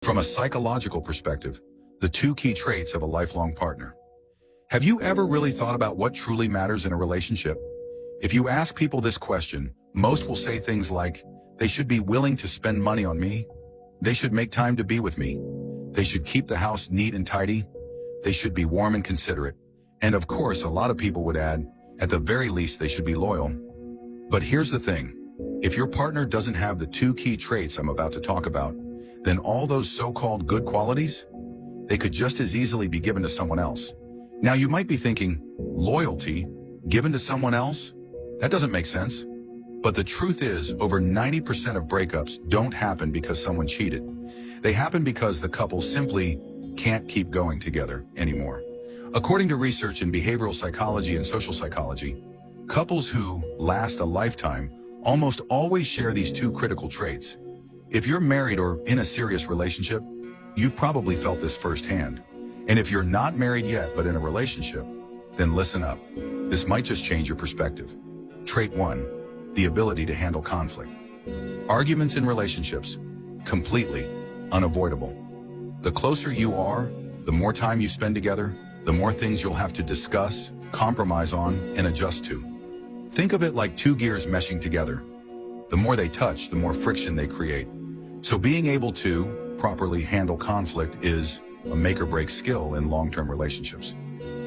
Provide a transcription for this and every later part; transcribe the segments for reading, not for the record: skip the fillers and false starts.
From a psychological perspective, the two key traits of a lifelong partner. Have you ever really thought about what truly matters in a relationship? If you ask people this question, most will say things like, they should be willing to spend money on me. They should make time to be with me. They should keep the house neat and tidy. They should be warm and considerate. And of course, a lot of people would add, at the very least, they should be loyal. But here's the thing. If your partner doesn't have the two key traits I'm about to talk about, then all those so-called good qualities, they could just as easily be given to someone else. Now you might be thinking, loyalty, given to someone else? That doesn't make sense. But the truth is, over 90% of breakups don't happen because someone cheated. They happen because the couple simply can't keep going together anymore. According to research in behavioral psychology and social psychology, couples who last a lifetime almost always share these two critical traits. If you're married or in a serious relationship, you've probably felt this firsthand. And if you're not married yet but in a relationship, then listen up. This might just change your perspective. Trait 1, the ability to handle conflict. Arguments in relationships, completely unavoidable. The closer you are, the more time you spend together, the more things you'll have to discuss, compromise on, and adjust to. Think of it like two gears meshing together. The more they touch, the more friction they create. So being able to properly handle conflict is a make-or-break skill in long-term relationships.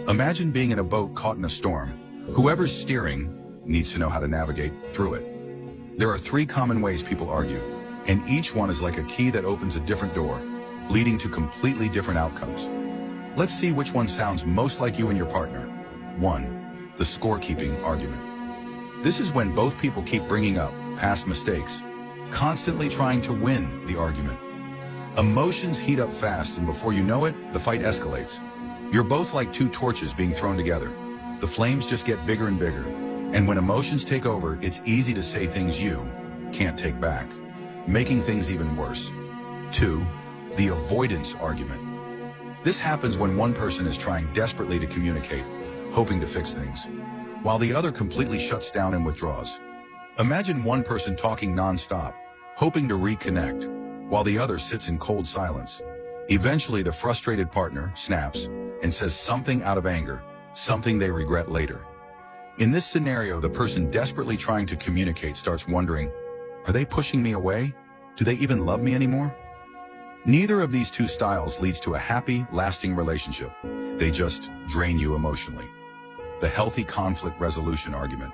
Imagine being in a boat caught in a storm. Whoever's steering needs to know how to navigate through it. There are 3 common ways people argue, and each one is like a key that opens a different door, leading to completely different outcomes. Let's see which one sounds most like you and your partner. 1. The scorekeeping argument. This is when both people keep bringing up past mistakes, constantly trying to win the argument. Emotions heat up fast, and before you know it, the fight escalates. You're both like two torches being thrown together. The flames just get bigger and bigger. And when emotions take over, it's easy to say things you can't take back, making things even worse. 2. The avoidance argument. This happens when one person is trying desperately to communicate, hoping to fix things, while the other completely shuts down and withdraws. Imagine one person talking non-stop, hoping to reconnect, while the other sits in cold silence. Eventually, the frustrated partner snaps and says something out of anger, something they regret later. In this scenario, the person desperately trying to communicate starts wondering, are they pushing me away? Do they even love me anymore? Neither of these two styles leads to a happy, lasting relationship. They just drain you emotionally. The healthy conflict resolution argument.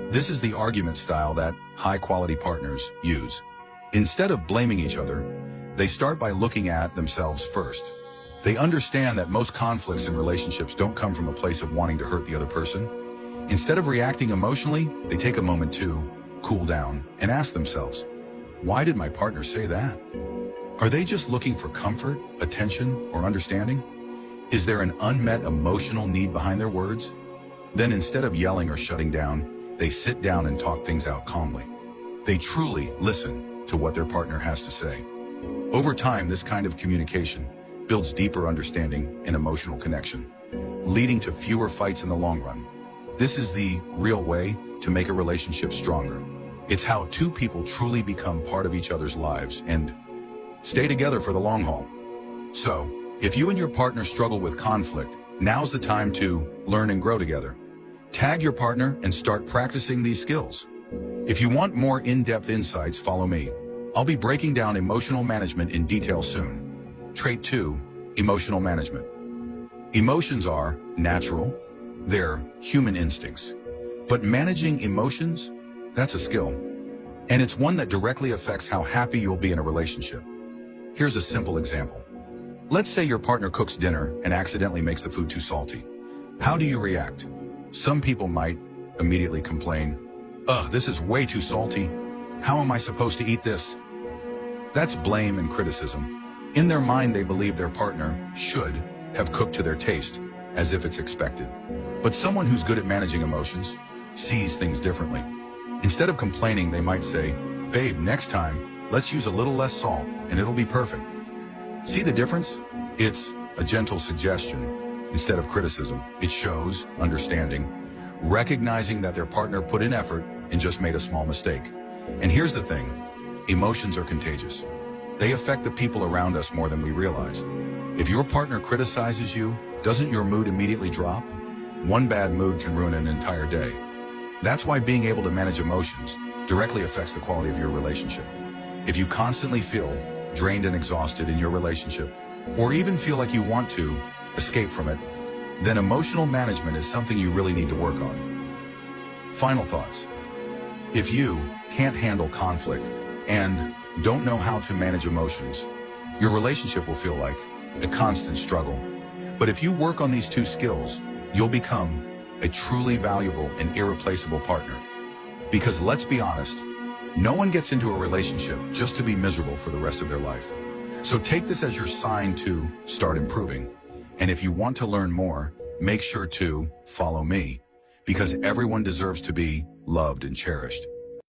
This is the argument style that high-quality partners use. Instead of blaming each other, they start by looking at themselves first. They understand that most conflicts in relationships don't come from a place of wanting to hurt the other person. Instead of reacting emotionally, they take a moment to cool down and ask themselves, why did my partner say that? Are they just looking for comfort, attention, or understanding? Is there an unmet emotional need behind their words? Then instead of yelling or shutting down, they sit down and talk things out calmly. They truly listen to what their partner has to say. Over time, this kind of communication builds deeper understanding and emotional connection, leading to fewer fights in the long run. This is the real way to make a relationship stronger. It's how two people truly become part of each other's lives and stay together for the long haul. So, if you and your partner struggle with conflict, now's the time to learn and grow together. Tag your partner and start practicing these skills. If you want more in-depth insights, follow me. I'll be breaking down emotional management in detail soon. Trait 2, emotional management. Emotions are natural. They're human instincts. But managing emotions, that's a skill. And it's one that directly affects how happy you'll be in a relationship. Here's a simple example. Let's say your partner cooks dinner and accidentally makes the food too salty. How do you react? Some people might immediately complain, "Ugh, this is way too salty. How am I supposed to eat this?" That's blame and criticism. In their mind, they believe their partner should have cooked to their taste, as if it's expected. But someone who's good at managing emotions sees things differently. Instead of complaining, they might say, "Babe, next time, let's use a little less salt and it'll be perfect." See the difference? It's a gentle suggestion instead of criticism. It shows understanding, recognizing that their partner put in effort and just made a small mistake. And here's the thing, emotions are contagious. They affect the people around us more than we realize. If your partner criticizes you, doesn't your mood immediately drop? One bad mood can ruin an entire day. That's why being able to manage emotions directly affects the quality of your relationship. If you constantly feel drained and exhausted in your relationship, or even feel like you want to escape from it, then emotional management is something you really need to work on. Final thoughts. If you can't handle conflict and don't know how to manage emotions, your relationship will feel like a constant struggle. But if you work on these two skills, you'll become a truly valuable and irreplaceable partner. Because let's be honest, no one gets into a relationship just to be miserable for the rest of their life. So take this as your sign to start improving. And if you want to learn more, make sure to follow me, because everyone deserves to be loved and cherished.